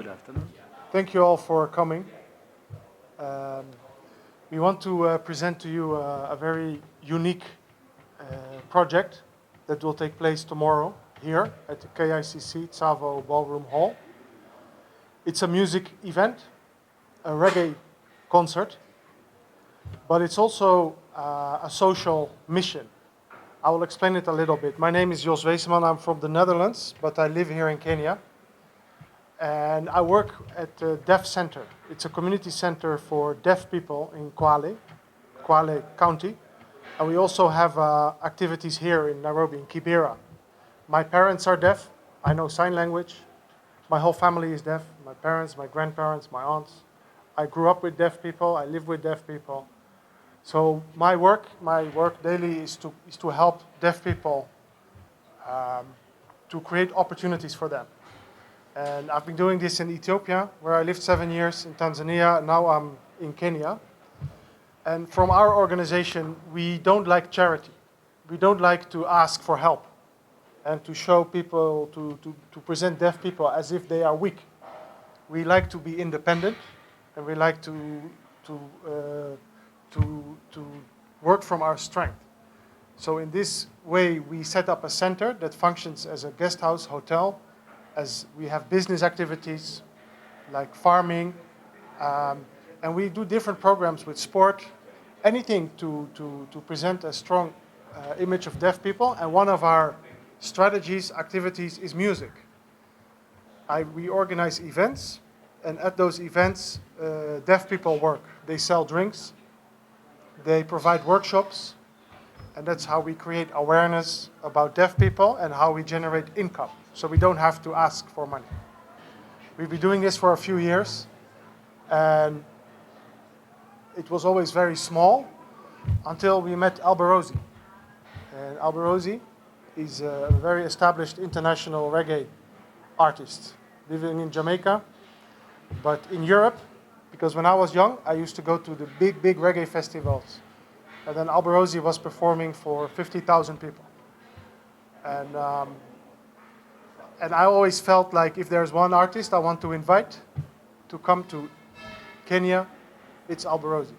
Good afternoon. Thank you all for coming. Um, we want to present to you a very unique project that will take place tomorrow here at the KICC Tsavo Ballroom Hall. It's a music event, a reggae concert, but it's also a social mission. I will explain it a little bit. My name is Jos Weeseman. I'm from the Netherlands, but I live here in Kenya. And I work at the Deaf Center. It's a community center for deaf people in Kwale County. And we also have activities here in Nairobi, in Kibera. My parents are deaf. I know sign language. My whole family is deaf. My parents, my grandparents, my aunts. I grew up with deaf people. I live with deaf people. So my work daily is to help deaf people to create opportunities for them. And I've been doing this in Ethiopia, where I lived 7 years, in Tanzania, and now I'm in Kenya. And from our organization, we don't like charity. We don't like to ask for help and to show people, to present deaf people as if they are weak. We like to be independent, and we like to work from our strength. So in this way, we set up a center that functions as a guest house hotel, as we have business activities like farming, and we do different programs with sport, anything to present a strong image of deaf people. And one of our strategies, activities is music. We organize events, and at those events, deaf people work. They sell drinks, they provide workshops, and that's how we create awareness about deaf people and how we generate income. So we don't have to ask for money. We've been doing this for a few years, and it was always very small until we met Alberosi. And Alberosi is a very established international reggae artist living in Jamaica, but in Europe, because when I was young, I used to go to the big reggae festivals. And then Alberosi was performing for 50,000 people. And I always felt like if there's one artist I want to invite to come to Kenya, it's Alberosi.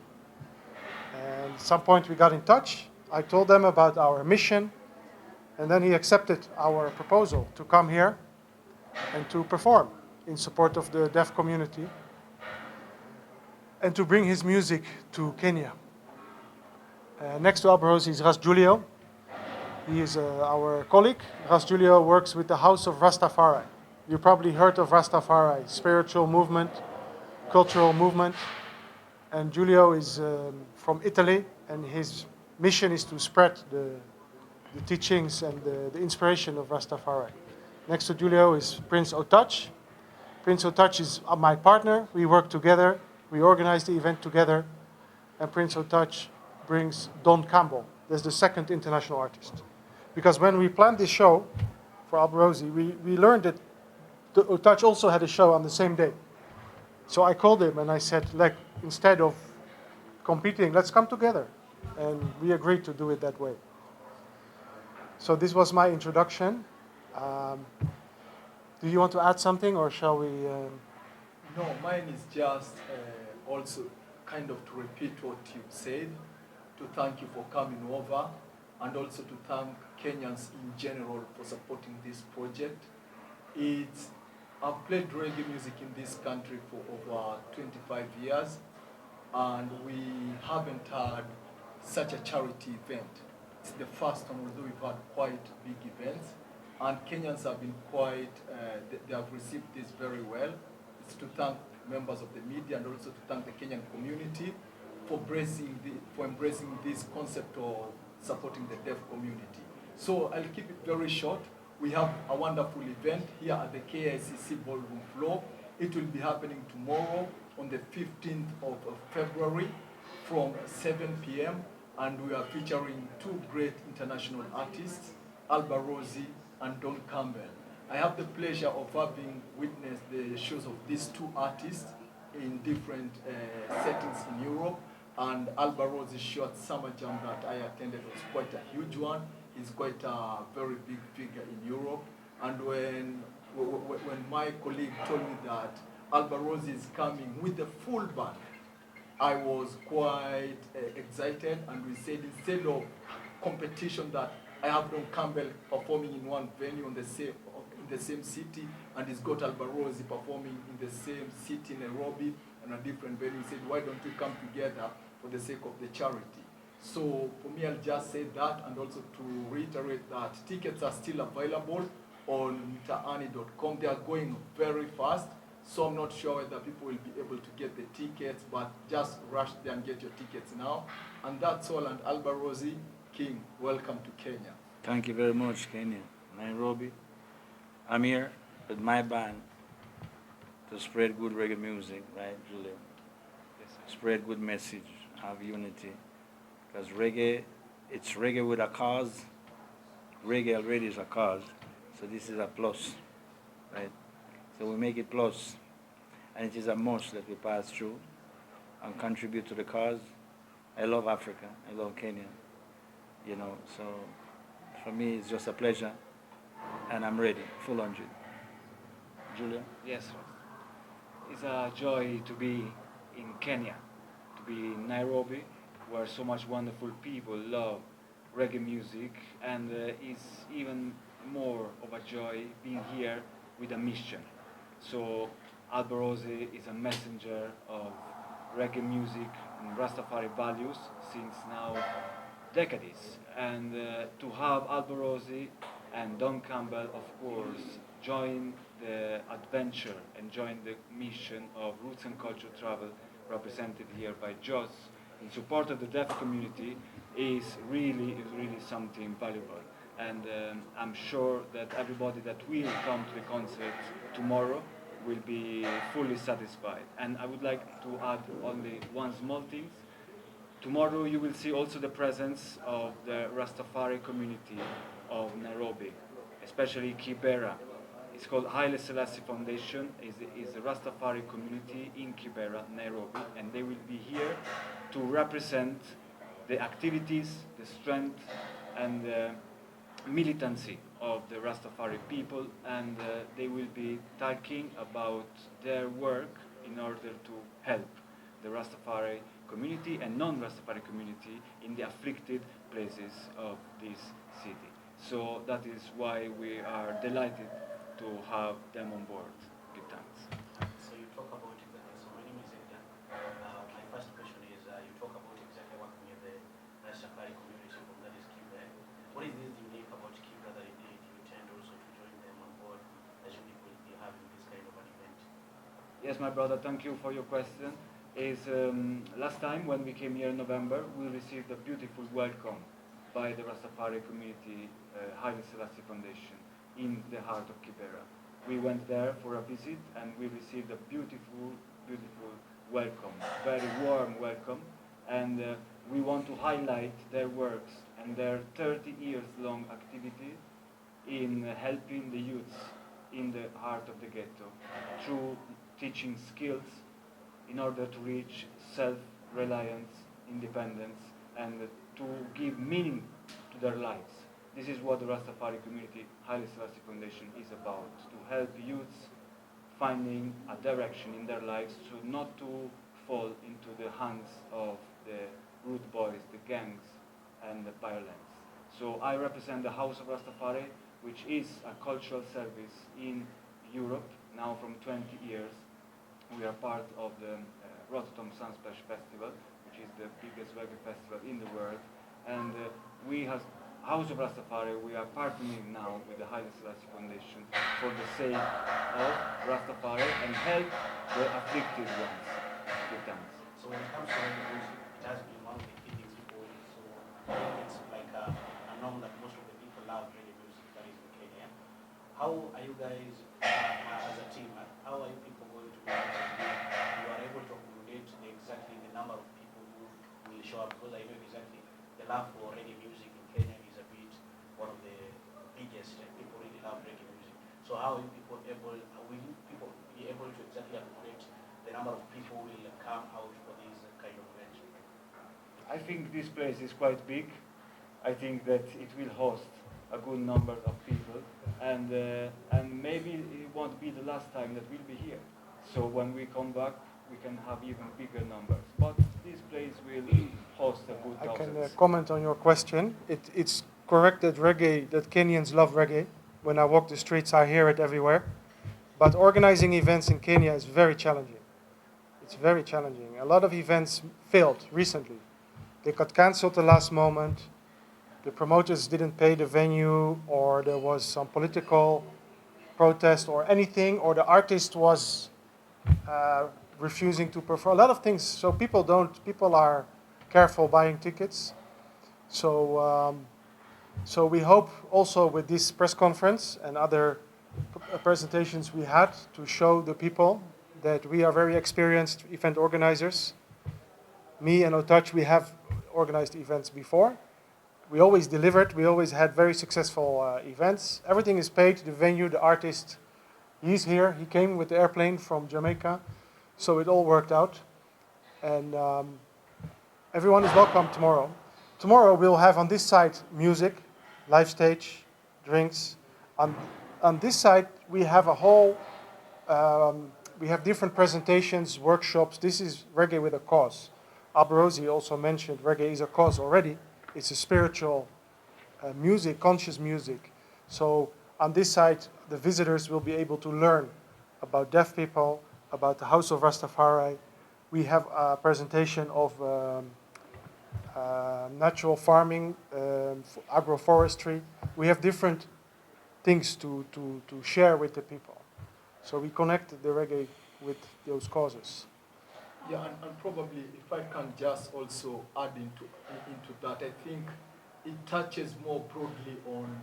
And at some point we got in touch. I told them about our mission, and then he accepted our proposal to come here and to perform in support of the deaf community and to bring his music to Kenya. Next to Alberosi is Ras Julio. He is our colleague. Ras Julio works with the House of Rastafari. You probably heard of Rastafari, spiritual movement, cultural movement. And Julio is from Italy, and his mission is to spread the teachings and the inspiration of Rastafari. Next to Julio is Prince Otach. Prince Otach is my partner. We work together. We organize the event together. And Prince Otach brings Doncampbell. That's the second international artist. Because when we planned this show for Alberosi, we learned that Otach also had a show on the same day. So I called him and I said, like, instead of competing, let's come together. And we agreed to do it that way. So this was my introduction. Do you want to add something, or shall we? No, mine is just also kind of to repeat what you said, to thank you for coming over, and also to thank Kenyans in general for supporting this project. I've played reggae music in this country for over 25 years, and we haven't had such a charity event. It's the first time, although we've had quite big events, and Kenyans have been quite, they have received this very well. It's to thank members of the media and also to thank the Kenyan community for embracing this concept of supporting the deaf community. So I'll keep it very short. We have a wonderful event here at the KICC Ballroom floor. It will be happening tomorrow on the 15th of February from 7 p.m. And we are featuring two great international artists, Alberosi and Doncampbell. I have the pleasure of having witnessed the shows of these two artists in different settings in Europe. And Alberosi's short summer jam that I attended was quite a huge one. He's quite a very big figure in Europe. And when my colleague told me that Albarosi is coming with the full band. I was quite excited, and we said instead of competition that I have Doncampbell performing in one venue in the same city, and he's got Albarosi performing in the same city, Nairobi, and a different venue. He said, why don't we come together for the sake of the charity? So for me, I'll just say that, and also to reiterate that tickets are still available on mtaani.com. They are going very fast, so I'm not sure whether people will be able to get the tickets, but just rush there and get your tickets now. And that's all, and Albarosi King, welcome to Kenya. Thank you very much, Kenya. Nairobi. I'm here with my band to spread good reggae music, right, Julia? Yes, sir. Spread good message, have unity. Because reggae, it's reggae with a cause. Reggae already is a cause, so this is a plus, right? So we make it plus, and it is a must that we pass through and contribute to the cause. I love Africa, I love Kenya, you know, so for me it's just a pleasure, and I'm ready, full 100. Julia? Yes, sir. It's a joy to be in Kenya, to be in Nairobi, where so much wonderful people love reggae music, and it's even more of a joy being here with a mission. So Albarosi is a messenger of reggae music and Rastafari values since now decades. And to have Albarosi and Doncampbell, of course, join the adventure and join the mission of Roots and Culture Travel represented here by Joss in support of the deaf community is really something valuable. And I'm sure that everybody that will come to the concert tomorrow will be fully satisfied. And I would like to add only one small thing. Tomorrow you will see also the presence of the Rastafari community of Nairobi, especially Kibera. It's called Haile Selassie Foundation, is the Rastafari community in Kibera, Nairobi, and they will be here to represent the activities, the strength, and the militancy of the Rastafari people, and they will be talking about their work in order to help the Rastafari community and non-Rastafari community in the afflicted places of this city. So that is why we are delighted to have them on board. Good thanks. So you talk about exactly, so my name is Edgar. My first question is, you talk about exactly working with the Rastafari community from that is Cuba. What is this unique about Cuba that you intend also to join them on board as you people be having this kind of an event? Yes, my brother, thank you for your question. Last time when we came here in November, we received a beautiful welcome by the Rastafari community, Haile Selassie Foundation, in the heart of Kibera. We went there for a visit and we received a beautiful welcome, very warm welcome, and we want to highlight their works and their 30 years long activity in helping the youths in the heart of the ghetto through teaching skills in order to reach self-reliance, independence, and to give meaning to their lives. This is what the Rastafari community, Haile Selassie Foundation is about, to help youths finding a direction in their lives, so not to fall into the hands of the rude boys, the gangs, and the violence. So I represent the House of Rastafari, which is a cultural service in Europe, now from 20 years. We are part of the Rotterdam Sunsplash Festival, which is the biggest reggae festival in the world. And we have House of Rastafari, we are partnering now with the Haile Selassie Foundation for the sake of Rastafari and help the afflicted ones. Good thanks. So when it comes to reggae music, it has been one of the key things people do. So it's like a norm that most of the people love reggae music that is in Kenya. How are you guys, as a team, how are you people going to be able to you are able to accommodate exactly the number of people who will show up? Because I know exactly the love for reggae music in Kenya is a bit one of the biggest, and people really love reggae music. So how are you people able, will you people be able to exactly accommodate the number of people who will come out for this kind of event? I think this place is quite big. I think that it will host a good number of people, and maybe it won't be the last time that we'll be here. So when we come back, we can have even bigger numbers. But this place will host a good I can thousands. comment on your question. It's correct that Kenyans love reggae. When I walk the streets, I hear it everywhere. But organizing events in Kenya is very challenging. It's very challenging. A lot of events failed recently. They got canceled the last moment. The promoters didn't pay the venue, or there was some political protest or anything, or the artist was refusing to perform. A lot of things. So people are careful buying tickets. So we hope also with this press conference and other presentations we had to show the people that we are very experienced event organizers. Me and Otach, we have organized events before. We always delivered. We always had very successful events. Everything is paid. The venue, the artist, he's here. He came with the airplane from Jamaica. So it all worked out. And everyone is welcome tomorrow. Tomorrow we'll have on this side music, live stage, drinks. On this side we have a whole, we have different presentations, workshops. This is reggae with a cause. Alberosi also mentioned reggae is a cause already. It's a spiritual music, conscious music. So on this side, the visitors will be able to learn about deaf people, about the House of Rastafari. We have a presentation of natural farming, agroforestry. We have different things to share with the people. So we connect the reggae with those causes. Yeah, and probably if I can just also add into that, I think it touches more broadly on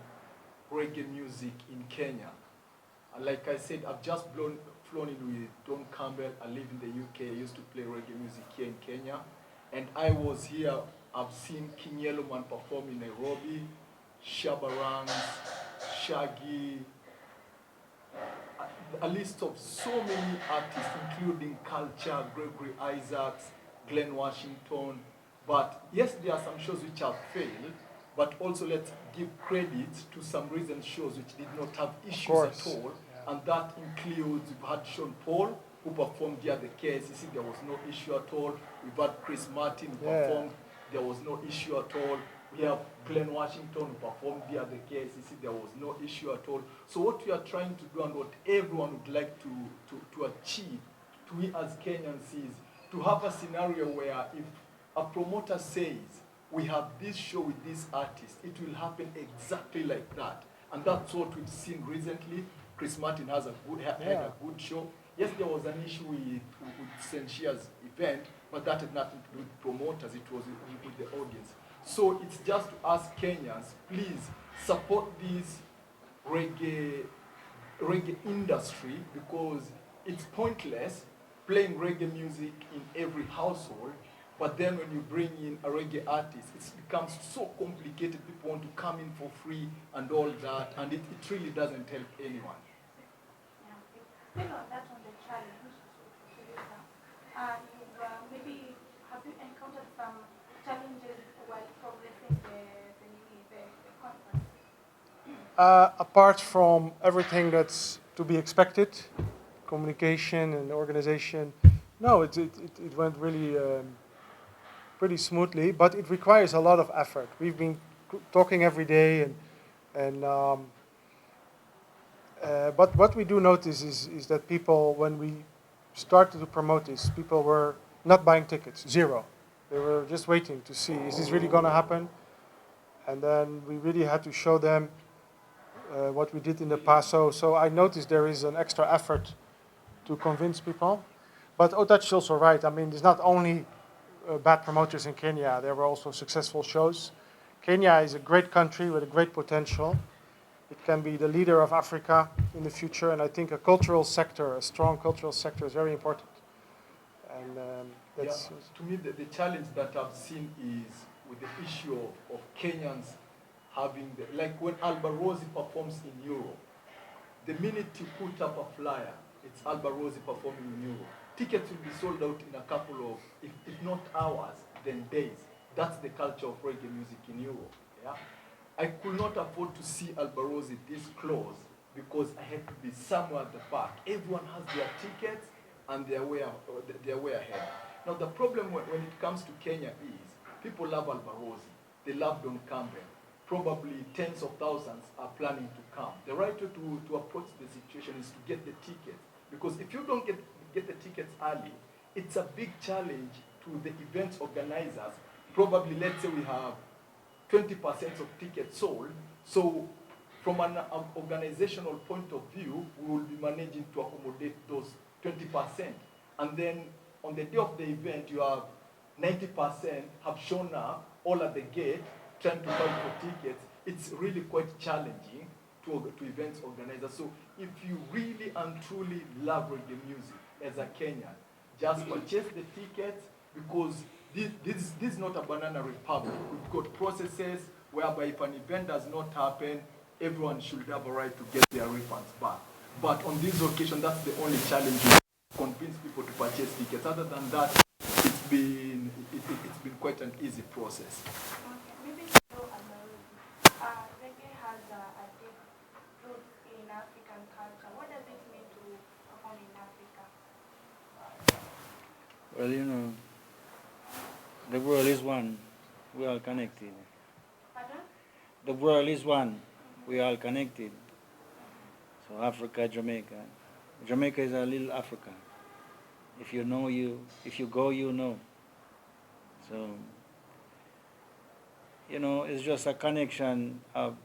reggae music in Kenya. And like I said, I've just flown in with Doncampbell. I live in the UK. I used to play reggae music here in Kenya. And I was here, I've seen King Yellowman perform in Nairobi, Shabarangs, Shaggy, a list of so many artists, including Culture, Gregory Isaacs, Glenn Washington. But yes, there are some shows which have failed, but also let's give credit to some recent shows which did not have issues at all. Yeah. And that includes, we've had Sean Paul, who performed here at the KICC, there was no issue at all. We've had Chris Martin, who performed, there was no issue at all. We have Glenn Washington, who performed here at the KICC, there was no issue at all. So what we are trying to do and what everyone would like to achieve, to we as Kenyans, is to have a scenario where if a promoter says, we have this show with this artist, it will happen exactly like that. And that's what we've seen recently. Chris Martin has had a good show. Yes, there was an issue with Senshia's event, but that had nothing to do with promoters, it was with the audience. So it's just to ask Kenyans, please support this reggae industry, because it's pointless playing reggae music in every household, but then when you bring in a reggae artist, it becomes so complicated. People want to come in for free and all that, and it really doesn't help anyone. Still on that, on the challenge, maybe have you encountered some challenges while progressing the conference? Apart from everything that's to be expected, communication and organization, no, it went really pretty smoothly, but it requires a lot of effort. We've been talking every day, but what we do notice is that people, when we started to promote this, people were not buying tickets, zero. They were just waiting to see, is this really going to happen? And then we really had to show them what we did in the past. So I noticed there is an extra effort to convince people. But Otach is also right. I mean, there's not only bad promoters in Kenya. There were also successful shows. Kenya is a great country with a great potential. It can be the leader of Africa in the future, and I think a cultural sector, a strong cultural sector, is very important. And that's to me, the challenge that I've seen is with the issue of Kenyans having, like when Alberosi performs in Europe, the minute you put up a flyer, it's Alberosi performing in Europe. Tickets will be sold out in a couple of, if not hours, then days. That's the culture of reggae music in Europe. Yeah? I could not afford to see Alberosi this close because I had to be somewhere at the back. Everyone has their tickets. and they're way ahead. Now the problem when it comes to Kenya is people love Albarosi, they love Doncampbell. Probably tens of thousands are planning to come. The right way to approach the situation is to get the tickets, because if you don't get the tickets early, it's a big challenge to the event organizers. Probably, let's say we have 20% of tickets sold, so from an organizational point of view, we will be managing to accommodate those 20%. And then on the day of the event, you have 90% have shown up all at the gate trying to fight for tickets. It's really quite challenging to events organizers. So if you really and truly love reggae music as a Kenyan, just purchase the tickets, because this is not a banana republic. We've got processes whereby if an event does not happen, everyone should have a right to get their refunds back. But on this occasion, that's the only challenge, to convince people to purchase tickets. Other than that, it's been quite an easy process. Reggae has a deep root in African culture. What does it mean to perform in Africa? Well, you know, the world is one. We are connected. Pardon? The world is one. We are connected. So Africa, Jamaica. Jamaica is a little Africa. If you know, if you go, you know. So, you know, it's just a connection of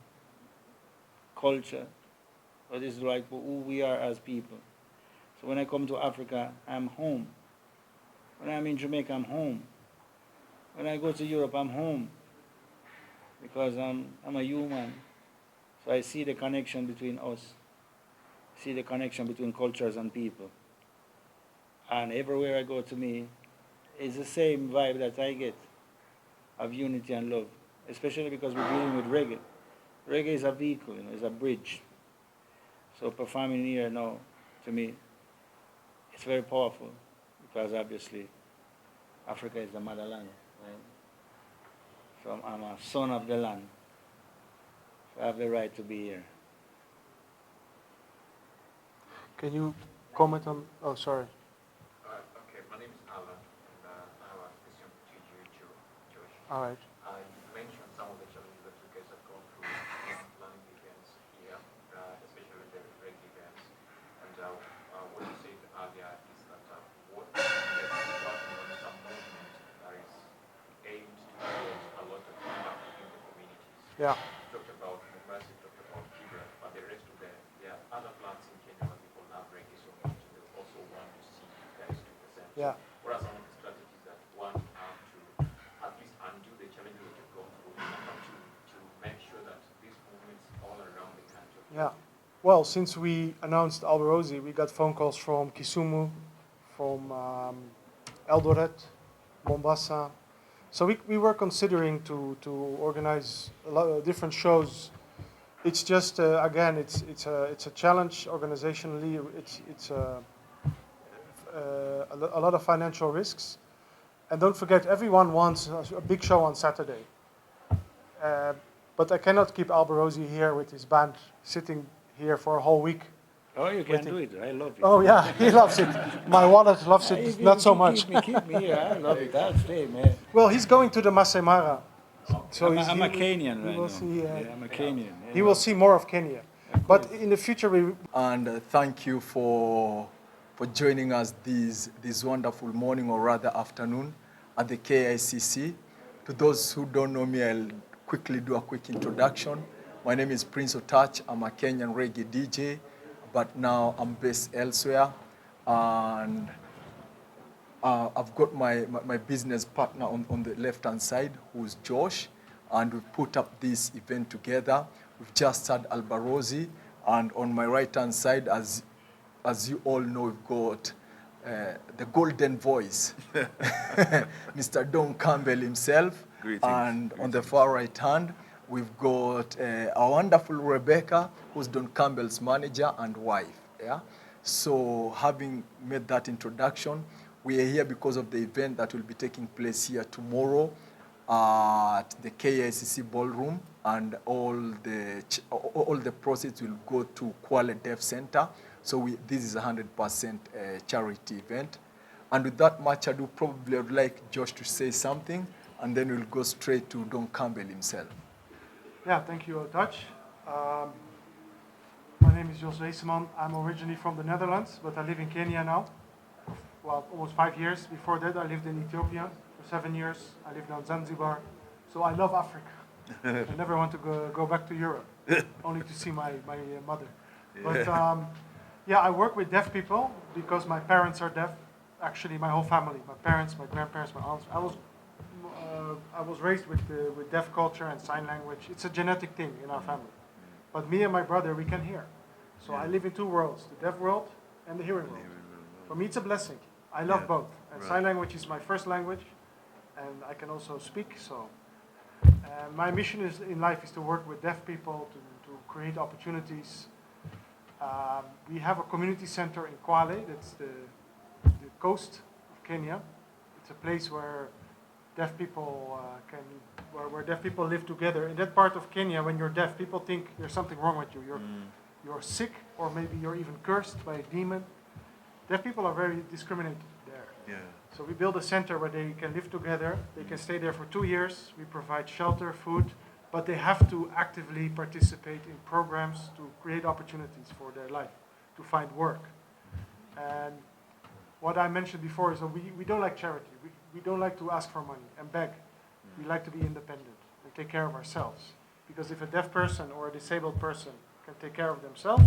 culture. But it's like who we are as people. So when I come to Africa, I'm home. When I'm in Jamaica, I'm home. When I go to Europe, I'm home. Because I'm a human. So I see the connection between us. See the connection between cultures and people. And everywhere I go to me, it's the same vibe that I get of unity and love. Especially because we're dealing with reggae. Reggae is a vehicle, you know, it's a bridge. So performing here now, to me, it's very powerful. Because obviously, Africa is the motherland, right? So I'm a son of the land. So I have the right to be here. Can you comment on? Oh, sorry. Okay, my name is Alan, and I have a question to you, Josh. All right. You mentioned some of the challenges that you guys have gone through in planning events here, especially the reggae events. And what you said earlier is that what you guys are working on some movement that is aimed to create a lot of impact in the communities. Yeah. You talked about Mombasa, you talked about Kibra, but the rest of there are other plants in Kenya where people love reggae so much. They also want to see you guys do the same. Yeah. So what are some of the strategies that one have to at least undo the challenges that you've gone through to make sure that these movements all around the country? Yeah. Well, since we announced Albarosi, we got phone calls from Kisumu, from Eldoret, Mombasa. So we were considering to organize a lot of different shows. It's just again, it's a challenge organizationally. It's a lot of financial risks, and don't forget, everyone wants a big show on Saturday. But I cannot keep Albarosi here with his band sitting here for a whole week. Oh, you can do it. I love it. Oh yeah, he loves it. My wallet loves it, not so much. Keep me here. I love it. I'll stay, man. Well, he's going to the Masai Mara. So I'm a he Kenyan will right now. see, Yeah, I'm a Kenyan. he will see more of Kenya. But in the future, we And thank you for joining us this wonderful morning, or rather afternoon, at the KICC. To those who don't know me, I'll quickly do a quick introduction. My name is Prince Otach. I'm a Kenyan reggae DJ, but now I'm based elsewhere. And I've got my business partner on the left-hand side, who's Josh, and we've put up this event together. We've just had Albarosi, and on my right-hand side, as you all know, we've got the golden voice, Mr. Doncampbell himself. Greetings. And on the far right hand, we've got our wonderful Rebecca, who's Doncampbell's manager and wife. Yeah. So having made that introduction, we are here because of the event that will be taking place here tomorrow at the KICC ballroom, and all the proceeds will go to Kwale Deaf Center, So this is a 100% charity event. And with that much ado, probably I'd like Josh to say something, and then we'll go straight to Doncampbell himself. Yeah, thank you, Dutch. My name is Jos Weeseman. I'm originally from the Netherlands, but I live in Kenya now. Well, almost 5 years. Before that, I lived in Ethiopia for 7 years. I lived on Zanzibar. So I love Africa. I never want to go back to Europe, only to see my mother. But yeah, I work with deaf people because my parents are deaf. Actually, my whole family, my parents, my grandparents, my aunts. I was raised with deaf culture and sign language. It's a genetic thing in our family. But me and my brother, we can hear. So I live in two worlds, the deaf world and the hearing world. For me, it's a blessing. I love both. And sign language is my first language, and I can also speak. So my mission in life is to work with deaf people to create opportunities. We have a community center in Kwale, that's the coast of Kenya. It's a place where deaf people where deaf people live together. In that part of Kenya, when you're deaf, people think there's something wrong with you. You're sick, or maybe you're even cursed by a demon. Deaf people are very discriminated there. Yeah. So we build a center where they can live together. They can stay there for 2 years. We provide shelter, food, but they have to actively participate in programs to create opportunities for their life, to find work. And what I mentioned before is that we don't like charity. We don't like to ask for money and beg. We like to be independent and take care of ourselves. Because if a deaf person or a disabled person can take care of themselves,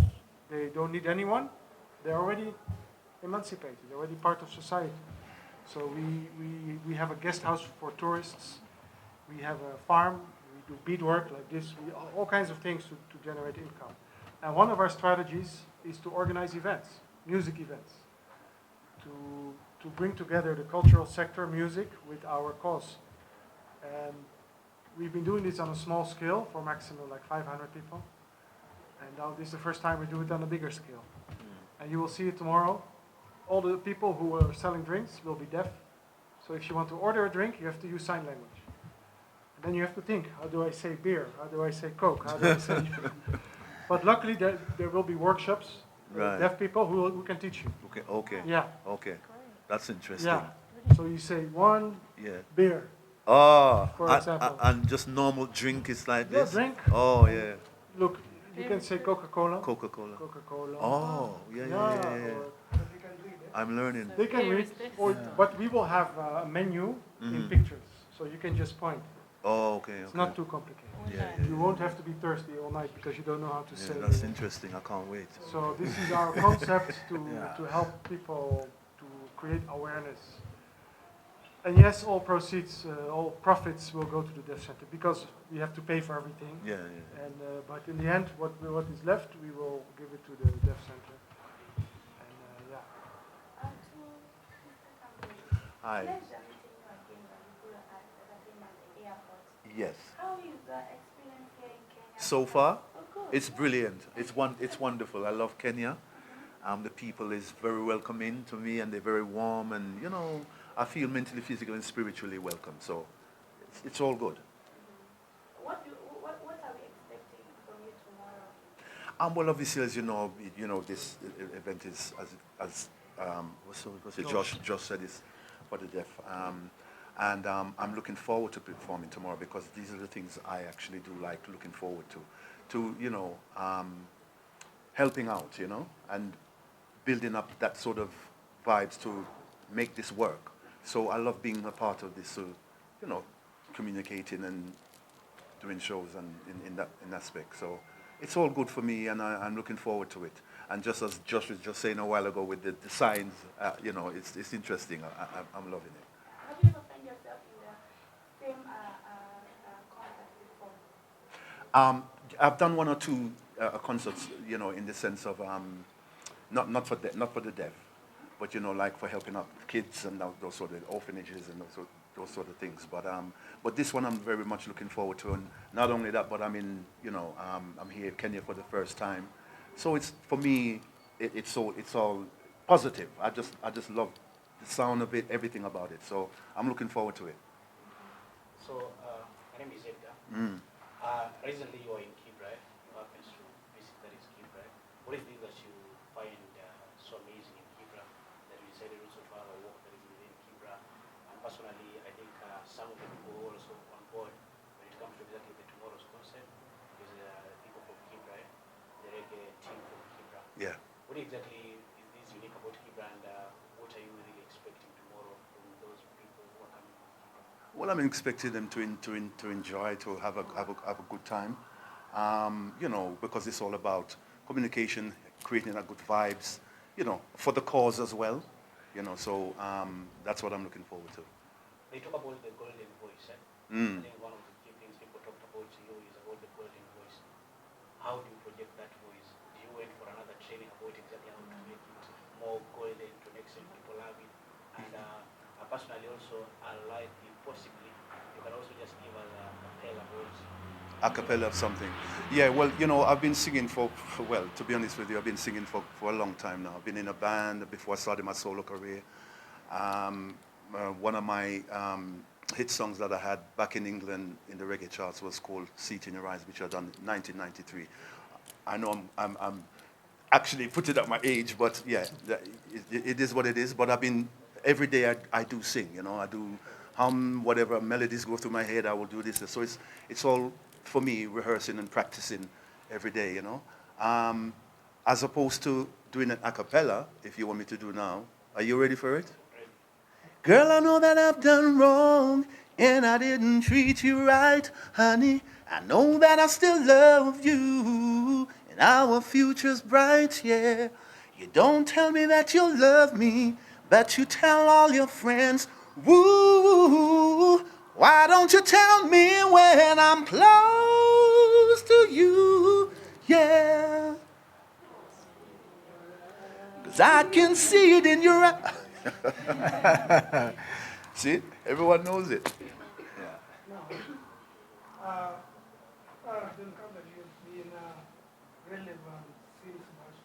they don't need anyone, they're already emancipated, they're already part of society. So we have a guest house for tourists, we have a farm, we do beadwork like this, all kinds of things to generate income. And one of our strategies is to organize events, music events, to bring together the cultural sector, music, with our cause. And we've been doing this on a small scale for maximum like 500 people. And now this is the first time we do it on a bigger scale. And you will see it tomorrow. All the people who are selling drinks will be deaf. So if you want to order a drink, you have to use sign language. And then you have to think, how do I say beer? How do I say Coke? How do I say... But luckily there will be workshops with deaf people who can teach you. Okay. Yeah. Okay. That's interesting. Yeah. So you say one beer. Oh, for example. and just normal drink is like this? Yeah, drink. Oh, yeah. Look, you can say Coca-Cola. Coca-Cola. Coca-Cola. Oh, yeah. or I'm learning. they can read, but we will have a menu in pictures, so you can just point. Oh, okay. It's not too complicated. Yeah. You won't have to be thirsty all night because you don't know how to say. That's interesting. I can't wait. So this is our concept to help people to create awareness. And yes, all proceeds, all profits will go to the deaf center because we have to pay for everything. Yeah. And but in the end, what is left, we will give it to the deaf center. And Hi. Yes. How is the experience here in Kenya? So far, Oh, good. it's brilliant. It's wonderful. I love Kenya. The people is very welcoming to me, and they're very warm, and I feel mentally, physically, and spiritually welcome. So it's all good. What are we expecting from you tomorrow? Well, obviously, as you know, this event is as Josh said, is for the deaf. And I'm looking forward to performing tomorrow because these are the things I actually do like looking forward to helping out, and building up that sort of vibes to make this work. So I love being a part of this, communicating and doing shows and in that aspect. So it's all good for me, and I'm looking forward to it. And just as Josh was just saying a while ago with the signs, it's interesting. I'm loving it. Have you ever found yourself in the same concert before? I've done one or two concerts, in the sense of not for the deaf, but like for helping out kids and those sort of orphanages and those sort of things. But this one I'm very much looking forward to, and not only that, but I'm here in Kenya for the first time, so it's for me it's all positive. I just love the sound of it, everything about it. So I'm looking forward to it. So, my name is Edgar. Recently you were in Kibra, you happened to visit that is Kibra. What is it that you find personally, I think some of the people who are also on board when it comes to exactly the tomorrow's concept is people from Kibra, the reggae team from Kibra. Yeah. What exactly is this unique about Kibra, and what are you really expecting tomorrow from those people who are coming from Kibra? Well, I'm expecting them to enjoy, to have a good time. You know, because it's all about communication, creating a good vibes, you know, for the cause as well. You know, so that's what I'm looking forward to. They talk about the golden voice. Mm. I think one of the key things people talked about to you is about the golden voice. How do you project that voice? Do you wait for another training about exactly how to make it more golden to make sure people love it? And personally also, I like if possibly you can also just give us a cappella voice. A cappella of something. Yeah, well, you know, I've been singing well, to be honest with you, I've been singing for a long time now. I've been in a band before I started my solo career. One of my hit songs that I had back in England in the reggae charts was called Seat in Your Eyes, which I done in 1993. I know I'm actually put it at my age, but yeah, it is what it is. But every day I do sing, you know, I do hum whatever melodies go through my head, I will do this. So it's all, for me, rehearsing and practicing every day, you know. As opposed to doing an a cappella, if you want me to do now. Are you ready for it? Girl, I know that I've done wrong and I didn't treat you right, honey. I know that I still love you and our future's bright, yeah. You don't tell me that you love me, but you tell all your friends, woo. Why don't you tell me when I'm close to you, yeah. 'Cause I can see it in your eyes. See, everyone knows it. Yeah. Doncampbell has been relevant since much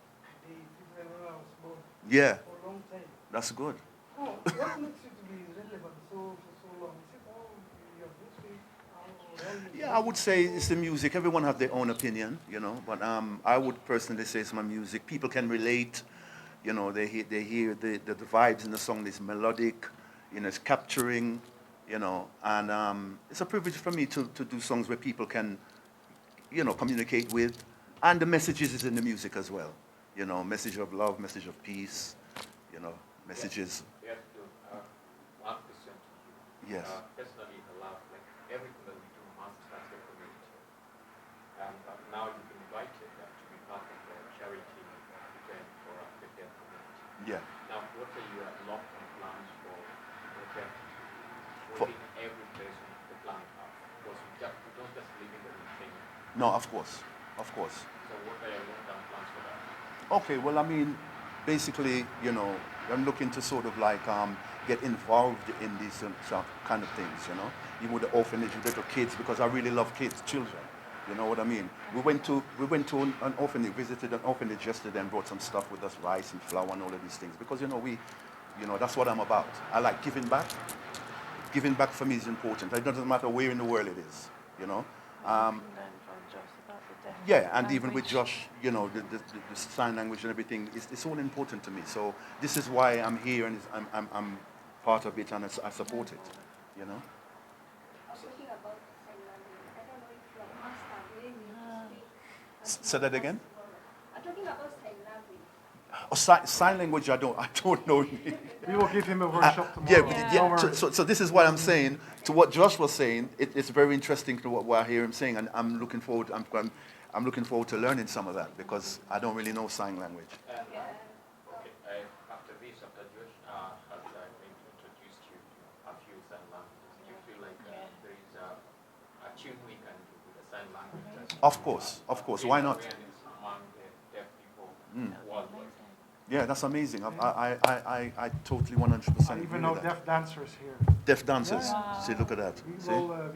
days, even when I was born. Yeah, For a long time. that's good. Oh, what makes you to be relevant for so long? Is it all your music? Yeah, I would say it's the music. Everyone has their own opinion, you know. But I would personally say it's my music. People can relate, you know. They hear the vibes in the song. It's melodic, you know. It's capturing, you know. And it's a privilege for me to do songs where people can, you know, communicate with, and the messages is in the music as well. You know, message of love, message of peace, you know, messages. Yes, one question to you. Yes. Personally, I love like everything that we do must start the community. And now you've been invited to be part of the charity event for the deaf community. Yeah. Now, what are your long-term plans for the deaf? For- Within every person the planet Earth, because we don't just live in Kenya. No, of course, of course. So what are your long-term plans for that? Okay, well, I mean, basically, you know, I'm looking to sort of like get involved in these kind of things, you know, even with the orphanage, with little kids, because I really love kids, children. You know what I mean? We went to an orphanage, visited an orphanage yesterday, and brought some stuff with us, rice and flour and all of these things, because you know, that's what I'm about. I like giving back. Giving back for me is important. It doesn't matter where in the world it is, you know. Yeah, and even with Josh, you know, the sign language and everything, it's all important to me. So this is why I'm here, and I'm part of it, and I support it, you know. Talking about sign language, I don't know if you are master willing to speak. Say that again. I'm talking about sign language. Oh, sign language, I don't know. We will give him a workshop tomorrow. Yeah. So this is what I'm saying. To what Josh was saying, it's very interesting to what I hear him saying, and I'm looking forward to learning some of that, because I don't really know sign language. Okay, after Josh has introduced you to a few sign languages, do you feel like there is a tune we can do with the sign language? Of course. Why not? Awareness among the deaf people worldwide. Yeah, that's amazing. I totally 100%. I even know deaf dancers here. Deaf dancers. See, look at that. We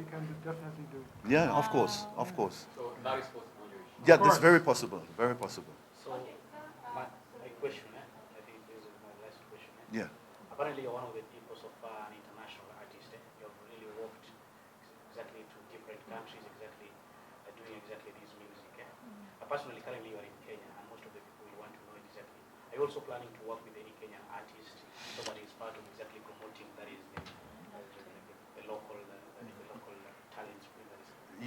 can definitely do. Yeah, of course. So that is possible. Yeah, that's very possible. Very possible. So, my question, I think this is my last question. Yeah. Apparently, you're one of the people so far, an international artist. You have really worked exactly to different countries, doing exactly this music. Personally, currently, you are in Kenya, and most of the people you want to know exactly. Are you also planning to work with any Kenyan artist, somebody is part of exactly promoting that is the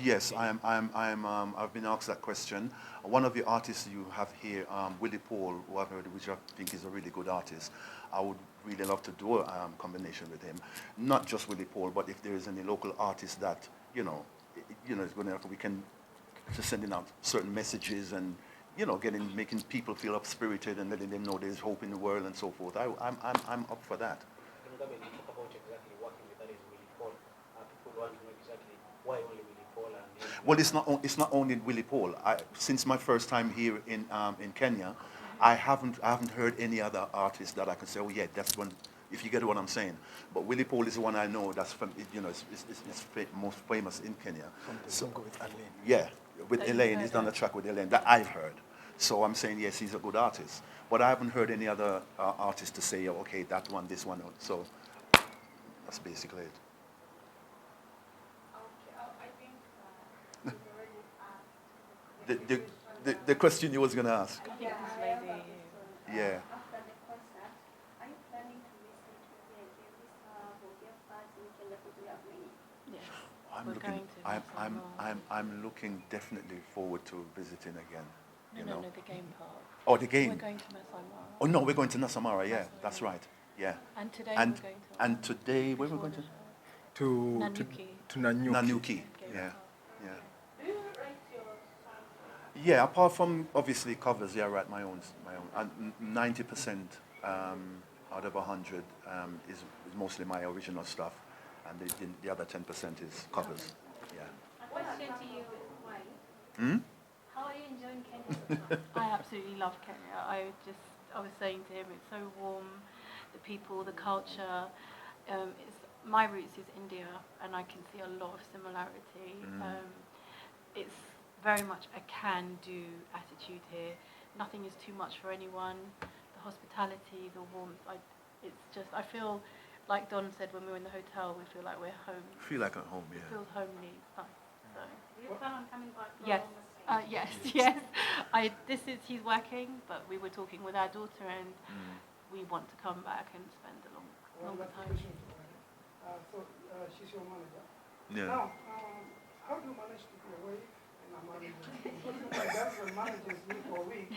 Yes, I've been asked that question. One of the artists you have here, Willy Paul, which I think is a really good artist, I would really love to do a combination with him. Not just Willy Paul, but if there is any local artist that, is going to, we can just sending out certain messages and, making people feel up-spirited and letting them know there's hope in the world and so forth. I'm up for that. When you talk about exactly working with that is Willy Paul, people want to know exactly why only Willy Paul and Well, it's not only Willy Paul. Since my first time here in Kenya, I haven't heard any other artist that I can say, oh yeah, that's one. If you get what I'm saying, but Willy Paul is the one I know that's from, most famous in Kenya. So with Elaine. Yeah, with Elaine, he's done a track with Elaine that I've heard. So I'm saying yes, he's a good artist, but I haven't heard any other artist to say, oh, okay, that one, this one. So that's basically it. Okay, I think you've already asked The question you was gonna ask. Yeah, Yeah. After the concert, are you planning to visit reggae parts in Kenya because we have many? I'm looking definitely forward to visiting again. No, the game part. Oh, the game. We're going to Masai Oh no, we're going to Nasamara. Yeah, that's right. Yeah. And today And we're going to. and today where we're going to? To Nanyuki. Nanyuki. Yeah. Yeah. Do you write your songs? Yeah. Apart from obviously covers, yeah, I write my own. And 90% out of 100 is mostly my original stuff, and the other 10% is covers. Yeah. A question to you, why? Hmm? How are you enjoying Kenya so far? I absolutely love Kenya. I was saying to him, it's so warm, the people, the culture. My roots is India, and I can see a lot of similarity. It's very much a can-do attitude here. Nothing is too much for anyone. The hospitality, the warmth. I feel like Don said when we were in the hotel, we feel like we're home. Feel like at home, yeah. It feels homely. It's nice. So. Do you plan on coming back? Yes. He's working, but we were talking with our daughter, and we want to come back and spend a longer time. She's your manager. Yeah. Now, how do you manage to be away and a manager? Because my husband manages me for a week.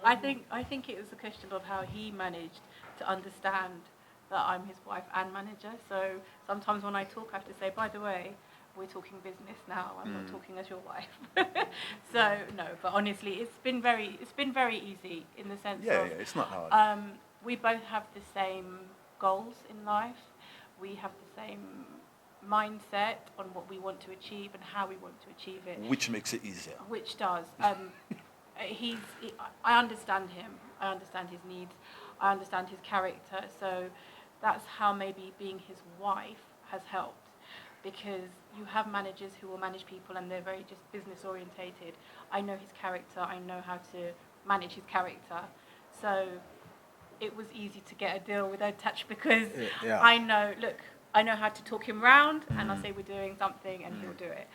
I think it was a question of how he managed to understand that I'm his wife and manager. So sometimes when I talk, I have to say, by the way, we're talking business now. I'm not talking as your wife. So no, but honestly, it's been very easy in the sense of Yeah, it's not hard. we both have the same goals in life. We have the same mindset on what we want to achieve and how we want to achieve it. Which makes it easier. Which does. I understand him. I understand his needs. I understand his character. So that's how maybe being his wife has helped. Because you have managers who will manage people and they're very just business orientated. I know his character. I know how to manage his character. So it was easy to get a deal with Touch because I know how to talk him round, and I say we're doing something, and he'll do it.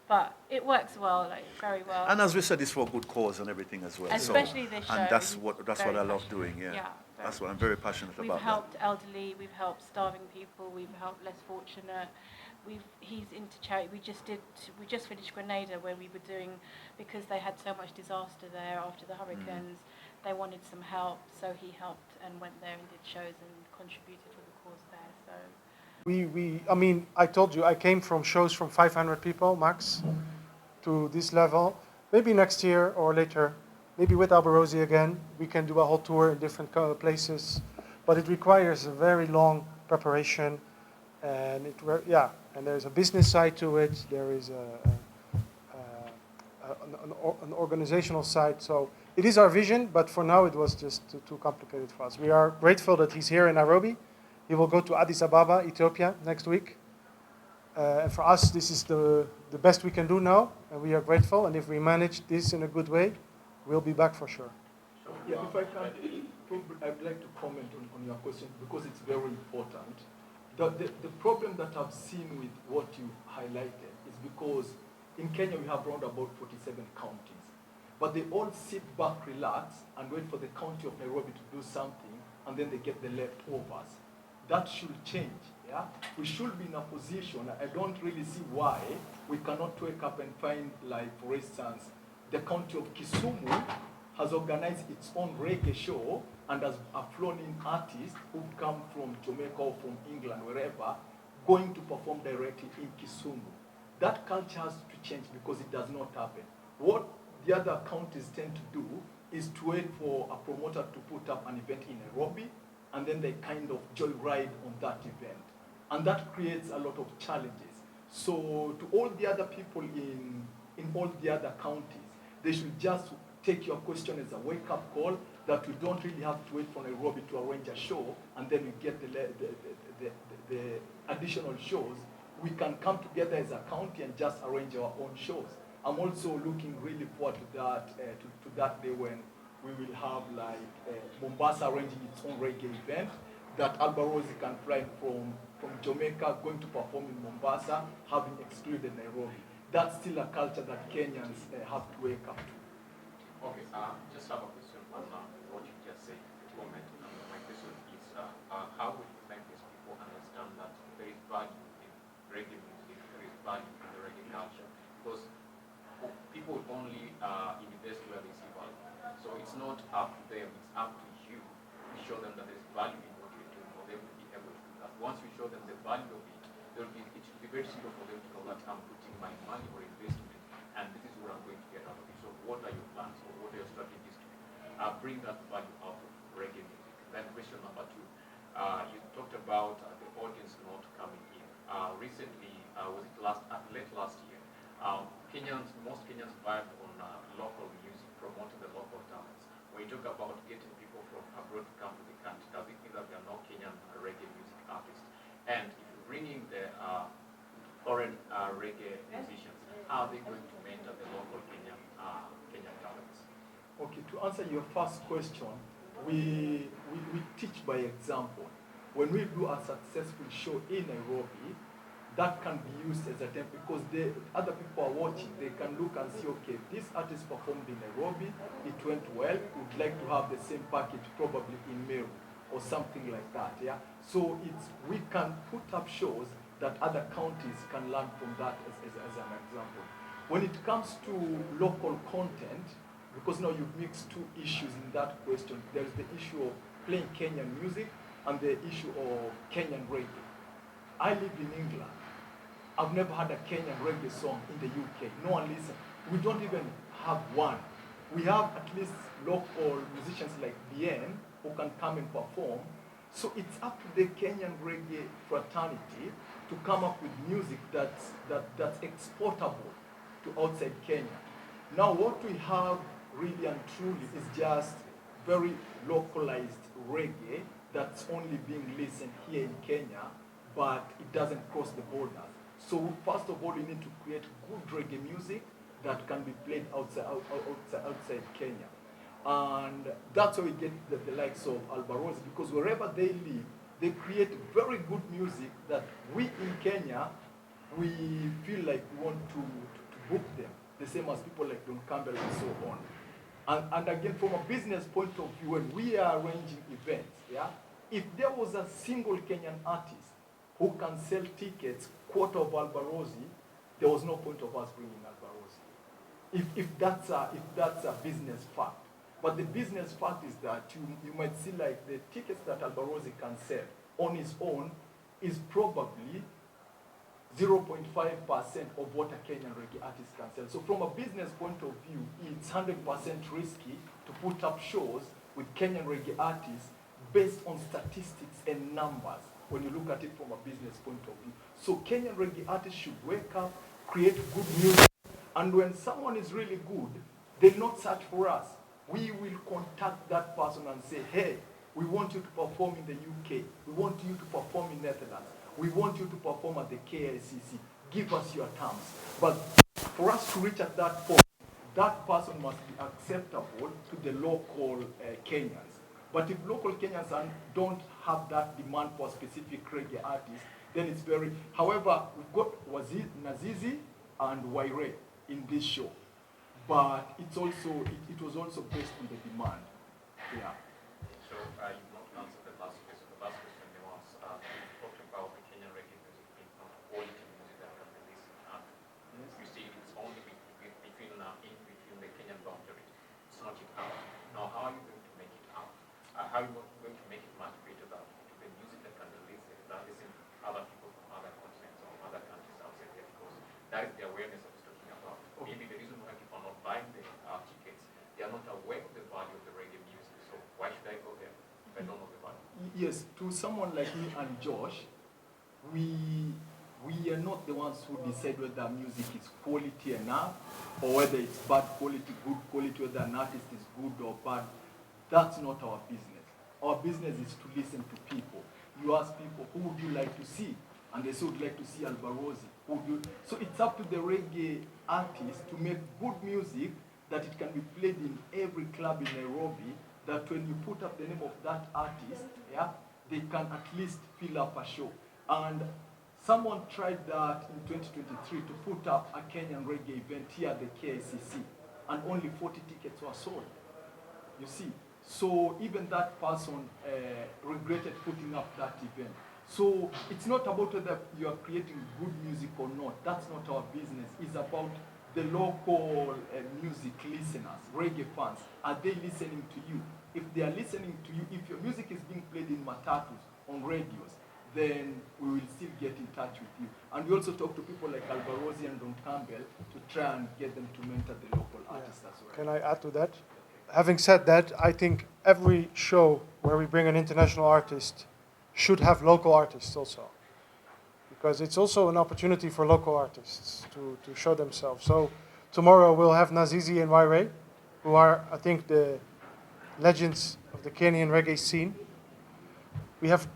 But it works well, very well. And as we said, it's for a good cause and everything as well. Especially this show. And that's what I love doing. Yeah. That's what I'm very passionate about. We've helped elderly. We've helped starving people. We've helped less fortunate. He's into charity. We just finished Grenada, where we were doing, because they had so much disaster there after the hurricanes. They wanted some help, so he helped and went there and did shows and contributed to the cause there. So. I told you, I came from shows from 500 people, max, to this level. Maybe next year or later, maybe with Alberosi again, we can do a whole tour in different places. But it requires a very long preparation, and and there's a business side to it. There is an organizational side. So it is our vision, but for now it was just too complicated for us. We are grateful that he's here in Nairobi. He will go to Addis Ababa, Ethiopia, next week. And for us, this is the best we can do now, and we are grateful. And if we manage this in a good way, we'll be back for sure. Yeah, if I can, I'd like to comment on your question because it's very important. The problem that I've seen with what you highlighted is because in Kenya we have around about 47 counties, but they all sit back, relax, and wait for the county of Nairobi to do something, and then they get the leftovers. That should change. Yeah? We should be in a position, I don't really see why we cannot wake up and find, like, for instance, the county of Kisumu has organized its own reggae show and has flown in artists who come from Jamaica or from England, wherever, going to perform directly in Kisumu. That culture has to change because it does not happen. What the other counties tend to do is to wait for a promoter to put up an event in Nairobi, and then they kind of joyride on that event. And that creates a lot of challenges. So to all the other people in all the other counties, they should just take your question as a wake-up call that we don't really have to wait for Nairobi to arrange a show, and then we get the additional shows. We can come together as a county and just arrange our own shows. I'm also looking really forward to that to that day when we will have like Mombasa arranging its own reggae event, that Albarosi can fly from Jamaica, going to perform in Mombasa, having excluded Nairobi. That's still a culture that Kenyans have to wake up to. Okay, just have a question on what you just said, comment. My question is, how will you make these people understand that there is value in reggae music, there is value in the reggae culture? Because people only invest where they see value. So it's not up to them, it's up to you to show them that there's value in what you're doing for them to be able to do that. Once you show them the value of it, it should be very simple for them to know that I'm putting my money or investment, and this is what I'm going to get out of it. So what are your plans, or what are your strategies to bring that value out of reggae music? Then question number two, you talked about the audience not coming in. Recently, was it late last year, most Kenyans vibed on local music, promoting the local talents. When you talk about getting people from abroad to come to the country, does it mean that there are no Kenyan reggae music artists? And if you bring in the foreign reggae musicians, how are they going to mentor the local Kenyan talents? Okay, to answer your first question, we teach by example. When we do a successful show in Nairobi, that can be used as a template because other people are watching. They can look and see, okay, this artist performed in Nairobi, it went well, we'd like to have the same package probably in Meru or something like that, yeah? So we can put up shows that other counties can learn from that as an example. When it comes to local content, because now you've mixed two issues in that question, there's the issue of playing Kenyan music and the issue of Kenyan reggae. I live in England. I've never had a Kenyan reggae song in the UK. No one listens. We don't even have one. We have at least local musicians like Bien who can come and perform. So it's up to the Kenyan reggae fraternity to come up with music that's exportable to outside Kenya. Now what we have really and truly is just very localized reggae that's only being listened here in Kenya, but it doesn't cross the borders. So first of all, you need to create good reggae music that can be played outside Kenya. And that's how we get the likes of Albarosi, because wherever they live, they create very good music that we in Kenya, we feel like we want to book them, the same as people like Doncampbell and so on. And again, from a business point of view, when we are arranging events, yeah, if there was a single Kenyan artist who can sell tickets quarter of Albarosi, there was no point of us bringing Albarosi. If that's a business fact. But the business fact is that you might see like the tickets that Albarosi can sell on his own is probably 0.5% of what a Kenyan reggae artist can sell. So from a business point of view, it's 100% risky to put up shows with Kenyan reggae artists based on statistics and numbers when you look at it from a business point of view. So Kenyan reggae artists should wake up, create good music, and when someone is really good, they'll not search for us. We will contact that person and say, hey, we want you to perform in the UK. We want you to perform in Netherlands. We want you to perform at the KICC. Give us your terms. But for us to reach at that point, that person must be acceptable to the local Kenyans. But if local Kenyans don't have that demand for a specific reggae artist, then it's very... However, we've got Nazizi and Waire in this show. But it was also based on the demand. Yeah. So you've not answered the last question. The last question was yes, to someone like me and Josh, we are not the ones who decide whether music is quality enough or whether it's bad quality, good quality, whether an artist is good or bad. That's not our business. Our business is to listen to people. You ask people, who would you like to see? And they say, would like to see Albarosi. So it's up to the reggae artist to make good music that it can be played in every club in Nairobi, that when you put up the name of that artist, yeah, they can at least fill up a show. And someone tried that in 2023 to put up a Kenyan reggae event here at the KICC, and only 40 tickets were sold. You see, so even that person regretted putting up that event. So it's not about whether you are creating good music or not. That's not our business. It's about the local music listeners, reggae fans. Are they listening to you? If they are listening to you, if your music is being played in matatus, on radios, then we will still get in touch with you. And we also talk to people like Albarosi and Doncampbell to try and get them to mentor the local artists as well. Can I add to that? Having said that, I think every show where we bring an international artist should have local artists also. Because it's also an opportunity for local artists to show themselves. So tomorrow we'll have Nazizi and Waire, who are, I think, the legends of the Kenyan reggae scene. We have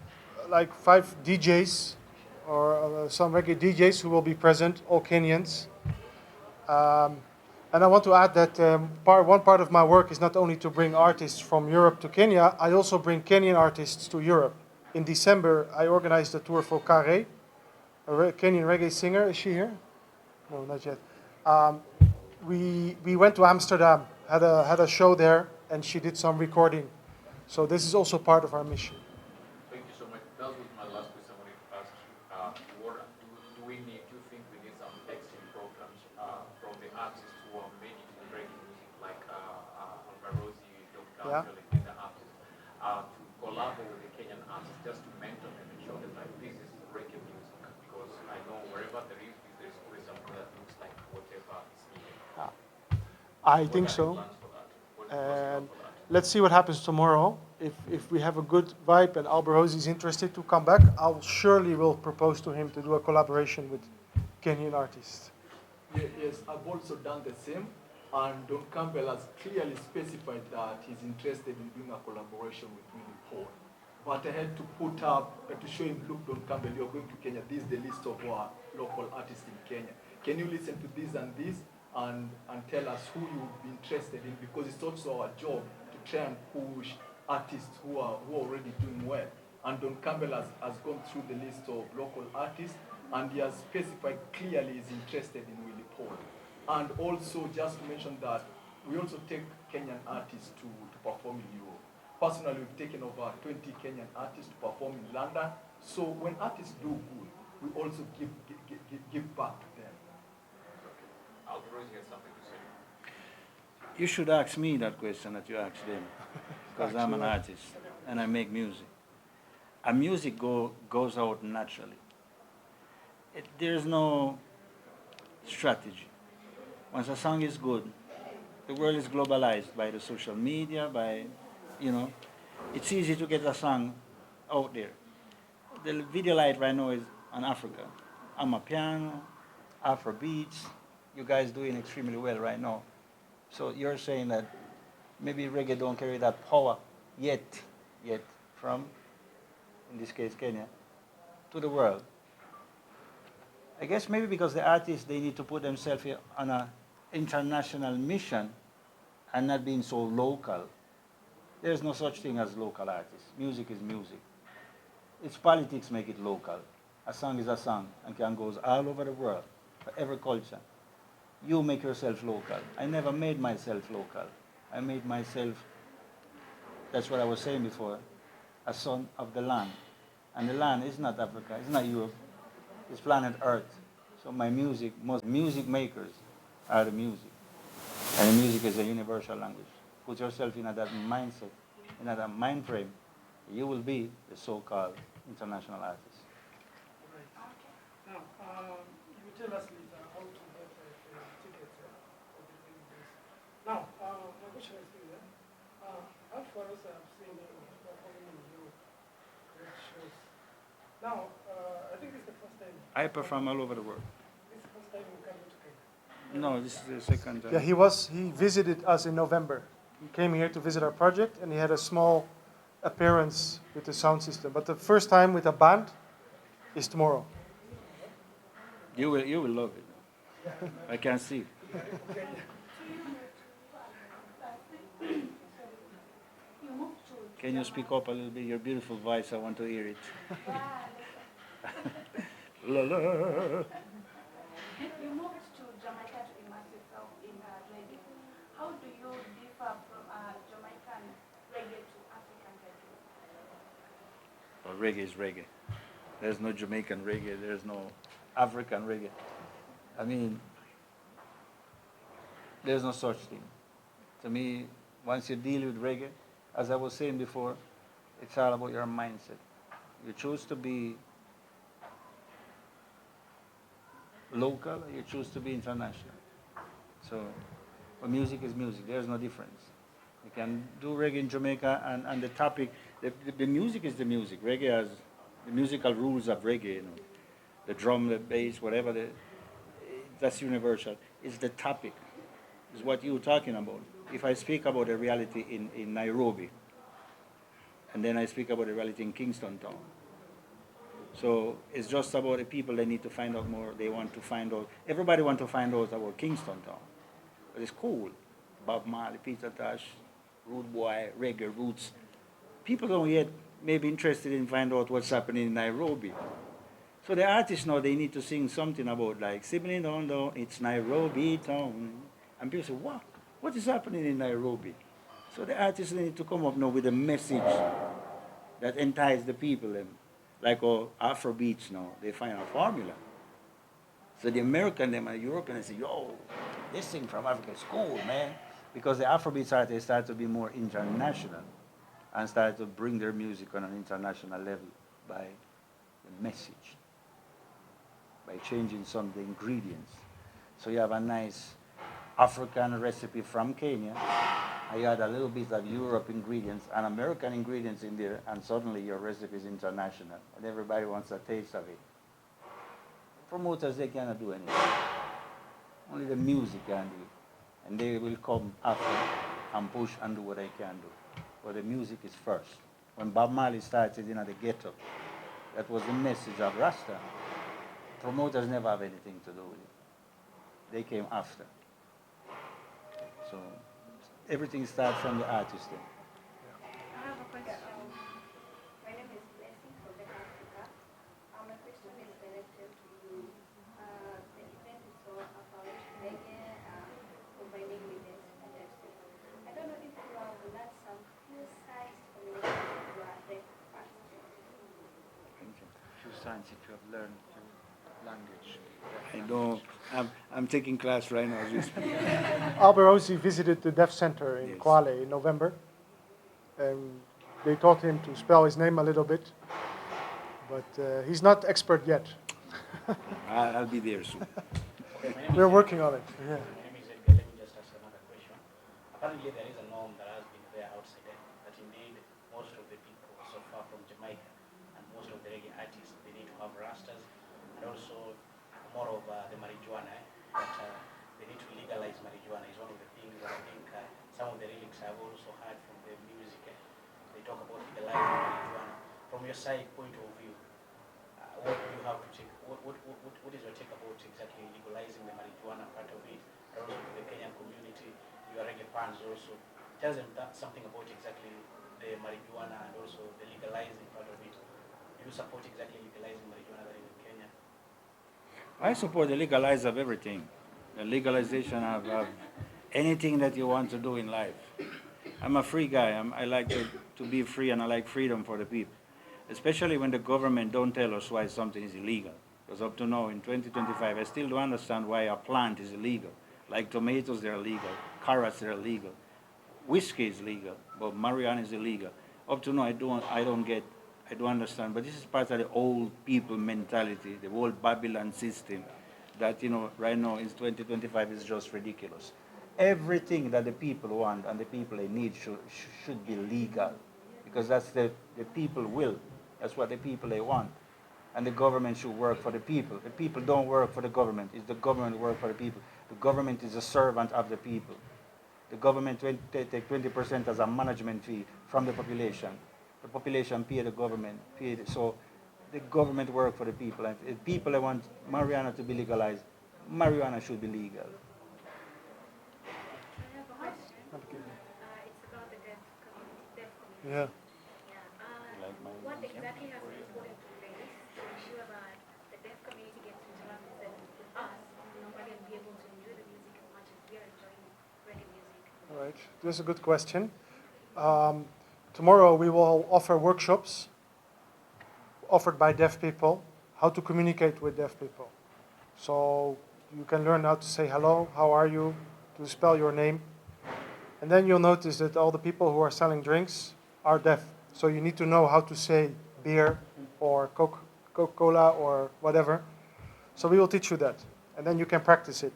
like 5 DJs, or some reggae DJs who will be present, all Kenyans. And I want to add that one part of my work is not only to bring artists from Europe to Kenya, I also bring Kenyan artists to Europe. In December, I organized a tour for Kare, a Kenyan reggae singer. Is she here? No, not yet. We went to Amsterdam, had a show there, and she did some recording. So this is also part of our mission. Thank you so much. That was my last question. I wanted to ask you, what do we need? Do you think we need some exchange programs from the artists who are made it in reggae music, like Albarosi, Doncampbell, and the artists, to collaborate with the Kenyan artists just to mentor them and show them like this is reggae music? Because I know wherever there's always something that looks like whatever is needed. I think so. And let's see what happens tomorrow. If we have a good vibe and Albarosi is interested to come back, I will propose to him to do a collaboration with Kenyan artists. Yes, I've also done the same. And Doncampbell has clearly specified that he's interested in doing a collaboration with Willy Paul. But I had to put up, to show him, look, Doncampbell, you're going to Kenya. This is the list of our local artists in Kenya. Can you listen to this and this and tell us who you would be interested in? Because it's also our job to try and push artists who are already doing well. And Doncampbell has gone through the list of local artists, and he has specified clearly he's interested in Willy Paul. And also, just to mention that we also take Kenyan artists to perform in Europe. Personally, we've taken over 20 Kenyan artists to perform in London. So when artists do good, we also give back to them. Albarosi has something to say. You should ask me that question that you asked them, because I'm an artist and I make music. And music goes out naturally. There's no strategy. Once a song is good, the world is globalized by the social media, it's easy to get a song out there. The video light right now is on Africa. I'm a piano, Afro beats. You guys doing extremely well right now. So you're saying that maybe reggae don't carry that power yet from, in this case, Kenya, to the world. I guess maybe because the artists, they need to put themselves on an international mission and not being so local. There's no such thing as local artists. Music is music. It's politics make it local. A song is a song and can go all over the world, for every culture. You make yourself local. I never made myself local. I made myself, that's what I was saying before, a son of the land. And the land is not Africa, it's not Europe, it's planet Earth. So my music, most music makers are the music. And the music is a universal language. Put yourself in that mindset, in that mind frame, you will be the so-called international artist. Right. Now, you will tell us later how to get tickets for the days. Now, my question is this. How far as I've seen performing in Europe, Now, I think this is the first time. I perform all over the world. This is the first time you come to Kenya. No, this is the second time. Yeah, he visited us in November. He came here to visit our project, and he had a small appearance with the sound system. But the first time with a band is tomorrow. You will love it. I can see. Can you speak up a little bit? Your beautiful voice, I want to hear it. La la. You moved to Jamaica to immerse yourself in reggae. How do you differ from Jamaican reggae to African reggae? Well, reggae is reggae. There's no Jamaican reggae. There's no African reggae. I mean, there's no such thing. To me, once you deal with reggae, as I was saying before, it's all about your mindset. You choose to be local, or you choose to be international. So, well, music is music. There's no difference. You can do reggae in Jamaica, and the topic, the music is the music. Reggae has the musical rules of reggae, you know. The drum, the bass, whatever, that's universal. It's the topic. It's what you're talking about. If I speak about the reality in Nairobi, and then I speak about the reality in Kingston Town. So it's just about the people they need to find out more. They want to find out. Everybody wants to find out about Kingston Town. But it's cool. Bob Marley, Peter Tosh, Rude Boy, reggae roots. People don't yet maybe interested in find out what's happening in Nairobi. So the artists now, they need to sing something about like, Sibling Down, it's Nairobi town. And people say, what? What is happening in Nairobi? So the artists need to come up now with a message that entices the people. Like Afro beats now, they find a formula. So the American them and European they say, yo, this thing from Africa is cool, man. Because the Afrobeats artists start to be more international and start to bring their music on an international level by the message, by changing some of the ingredients. So you have a nice African recipe from Kenya, and you add a little bit of Europe ingredients and American ingredients in there, and suddenly your recipe is international, and everybody wants a taste of it. Promoters, they cannot do anything. Only the music can do it. And they will come after and push and do what they can do. But the music is first. When Bob Marley started in the ghetto, that was the message of Rasta. Promoters never have anything to do with it. They came after. So everything starts from the artist then. I have a question. My name is Blessing from the Africa. My question is directed to you. The event is all about reggae, combining with the standard style. I don't know if you have learned some few signs communication to your reggae fans. Few signs if you have learned your language. I know. I'm taking class right now as we speak. Alberosi visited the Deaf Center in Yes. Kwale in November. They taught him to spell his name a little bit, but he's not expert yet. I'll be there soon. We're working on it. Yeah. My name is Edgar. Let me just ask another question. Apparently, there is a norm that has been there outside that indeed most of the people so far from Jamaica and most of the reggae artists, they need to have rastas and also more of the marijuana, that they need to legalize marijuana is one of the things that I think some of the lyrics I've also heard from the music. They talk about legalizing marijuana. From your side point of view, what do you have to take? What is your take about exactly legalizing the marijuana part of it? And also to the Kenyan community, your reggae fans also. Tell them that something about exactly the marijuana and also the legalizing part of it. Do you support exactly legalizing marijuana that is in Kenya? I support the legalize of everything. The legalization of anything that you want to do in life. I'm a free guy. I like to be free, and I like freedom for the people. Especially when the government don't tell us why something is illegal. Because up to now, in 2025, I still don't understand why a plant is illegal. Like tomatoes, they're illegal. Carrots, they're illegal. Whiskey is legal, but marijuana is illegal. Up to now, I don't understand. But this is part of the old people mentality, the old Babylon system, that, right now in 2025 is just ridiculous. Everything that the people want and the people they need should be legal, because that's the people will. That's what the people they want. and the government should work for the people. The people don't work for the government. It's the government work for the people. The government is a servant of the people. The government take 20% as a management fee from the population. The population pay the government. So the government work for the people. And if people want marijuana to be legalized, marijuana should be legal. I have a question. It's about the deaf community. Yeah. What exactly has been put into place to ensure that the deaf community gets to interact with us normally and be able to enjoy the music as much as we are enjoying reggae music? All right, this is a good question. Tomorrow we will offer workshops offered by deaf people, how to communicate with deaf people. So you can learn how to say hello, how are you, to spell your name. And then you'll notice that all the people who are selling drinks are deaf. So you need to know how to say beer or Coca-Cola or whatever. So we will teach you that. And then you can practice it.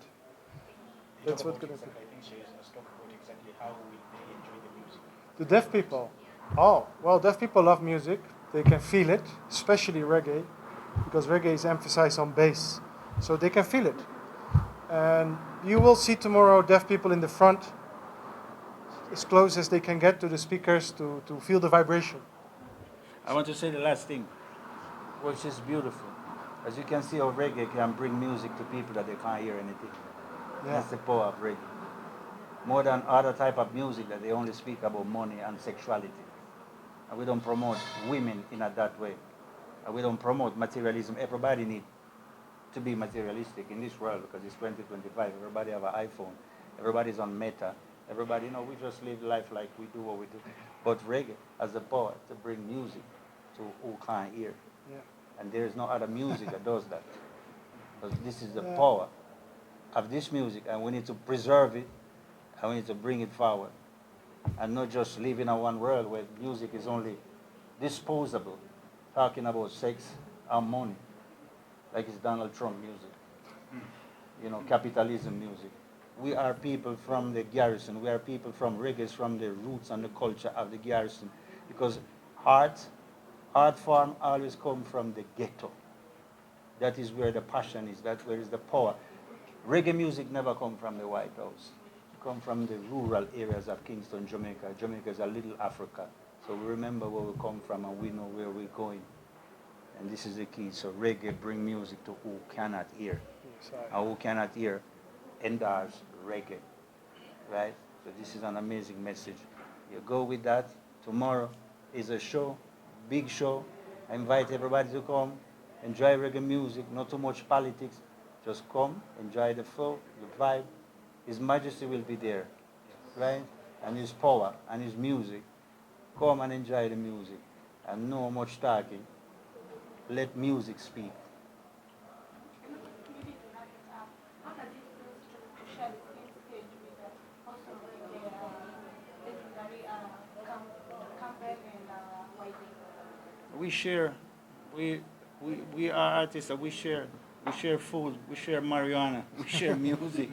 That's what's going to be. I think she has talked about exactly how will they enjoy the music. The deaf people. Oh, well, deaf people love music. They can feel it, especially reggae, because reggae is emphasized on bass. So they can feel it. And you will see tomorrow deaf people in the front, as close as they can get to the speakers to feel the vibration. I want to say the last thing, which is beautiful. As you can see, how reggae can bring music to people that they can't hear anything. Yeah. That's the power of reggae. More than other type of music that they only speak about money and sexuality. And we don't promote women in that way. And we don't promote materialism. Everybody needs to be materialistic in this world because it's 2025. Everybody have an iPhone. Everybody's on Meta. Everybody, we just live life like we do what we do. But reggae has the power to bring music to who can't hear. Yeah. And there is no other music that does that. Because this is the power of this music, and we need to preserve it, and we need to bring it forward. And not just live in a one world where music is only disposable, talking about sex and money, like it's Donald Trump music, capitalism music. We are people from the garrison. We are people from reggae, from the roots and the culture of the garrison. Because art form always come from the ghetto. That is where the passion is. That's where is the power. Reggae music never come from the White House. It come from the rural areas of Kingston, Jamaica. Jamaica is a little Africa. So we remember where we come from and we know where we're going. And this is the key. So reggae bring music to who cannot hear. And who cannot hear, endorse reggae. Right? So this is an amazing message. You go with that. Tomorrow is a show, big show. I invite everybody to come, enjoy reggae music, not too much politics. Just come, enjoy the flow, the vibe. His Majesty will be there, right? And his power and his music. Come and enjoy the music. And no much talking. Let music speak. Maybe to wrap it up, how does it feel to share the same stage with also the legendary Campbell and Willy? We share, we are artists, and we share food, we share marijuana, we share music,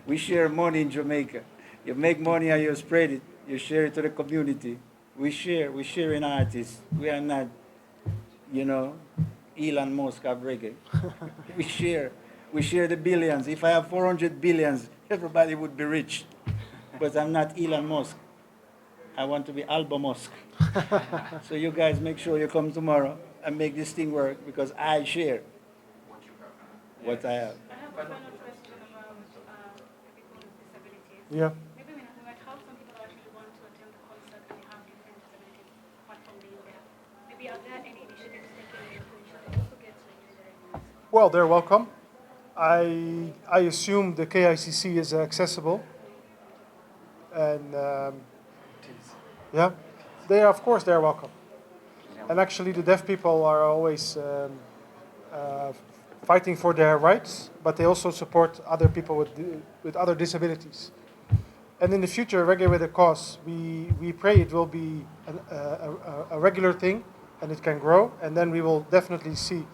we share money in Jamaica. You make money and you spread it, you share it to the community. We share in artists. We are not, Elon Musk of reggae. We share the billions. If I have 400 billions, everybody would be rich. But I'm not Elon Musk. I want to be Alba Musk. So you guys make sure you come tomorrow and make this thing work because I share what I have. I have a final question about people with disabilities. Yeah. Maybe we might have some people that actually want to attend the concert and they have different disabilities apart from being there. Maybe are there any initiatives taken to ensure they also get to enjoy the music? Well, they're welcome. I assume the KICC is accessible. And yeah, of course they're welcome. And actually the deaf people are always fighting for their rights, but they also support other people with other disabilities. And in the future, Reggae with a Cause, we pray it will be a regular thing and it can grow, and then we will definitely see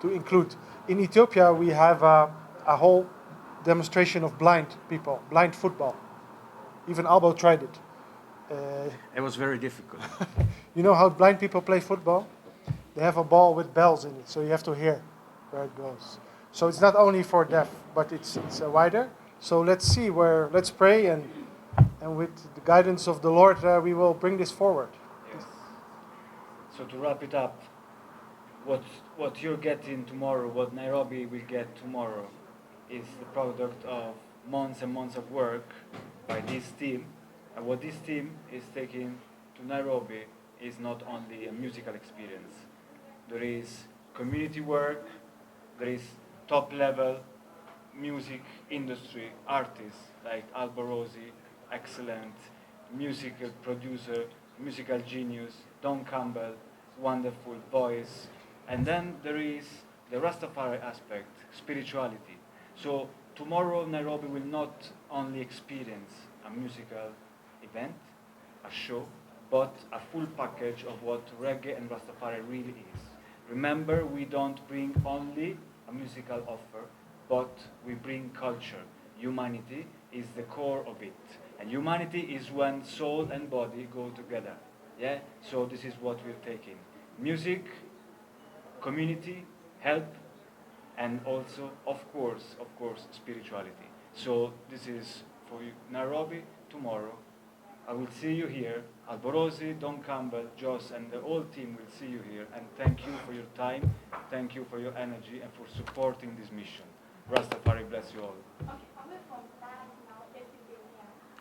to include. In Ethiopia, we have a whole demonstration of blind people, blind football. Even Albo tried it. It was very difficult. You know how blind people play football? they have a ball with bells in it, so you have to hear where it goes. So it's not only for deaf, but it's wider. So let's pray, and with the guidance of the Lord, we will bring this forward. Yes. So to wrap it up, what you're getting tomorrow, what Nairobi will get tomorrow, is the product of months and months of work by this team. And what this team is taking to Nairobi is not only a musical experience. There is community work, there is top-level music industry artists like Alborosi, excellent musical producer, musical genius, Doncampbell, wonderful voice. And then there is the Rastafari aspect, spirituality. So tomorrow Nairobi will not only experience a musical event, a show, but a full package of what reggae and Rastafari really is. Remember, we don't bring only a musical offer, but we bring culture. Humanity is the core of it. And humanity is when soul and body go together. Yeah? So this is what we're taking. Music, community, help, and also, of course, spirituality. So this is for you, Nairobi tomorrow. I will see you here. Alborosi, Doncampbell, Joss, and the whole team will see you here. And thank you for your time, thank you for your energy, and for supporting this mission. Rastafari bless you all. Okay, away from that now, everything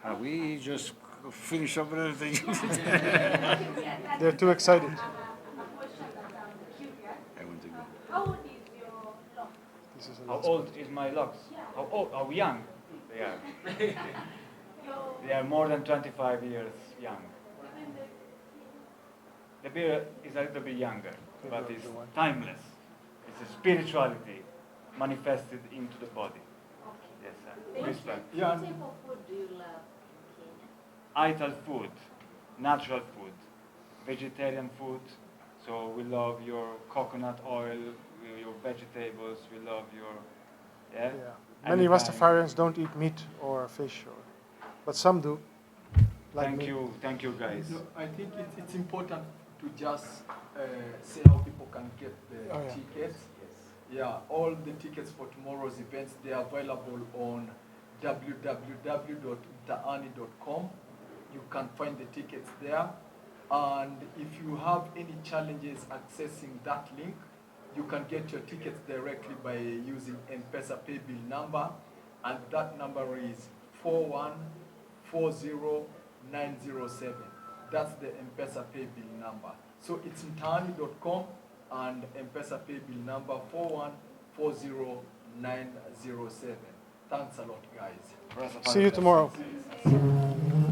here. We just finish up everything. They're too excited. A question that I'm curious. I want to go. How old is your lock? This is a How last old is my locks? Yeah. How old? How young they are? Your, They are more than 25 years young. even The beard is a little bit younger, Okay, but the it's one. timeless. It's a spirituality manifested into the body. okay. Yes, sir. Thank Respect. you. Yeah. What type of food do you love in Kenya? Ital food, natural food, vegetarian food. So we love your coconut oil, your vegetables. We love your Yeah. Anytime. Many Rastafarians don't eat meat or fish, but some do. Like me. Thank you, guys. No, I think it's important to just say how people can get the Oh, yeah. tickets. Yeah, all the tickets for tomorrow's events, they are available on www.mtaani.com. You can find the tickets there. And if you have any challenges accessing that link, you can get your tickets directly by using M-Pesa pay bill number. And that number is 4140907. That's the M-Pesa pay bill number. So it's mtaani.com and M-Pesa pay bill number 4140907. Thanks a lot, guys. Rastafari See you bless tomorrow. you.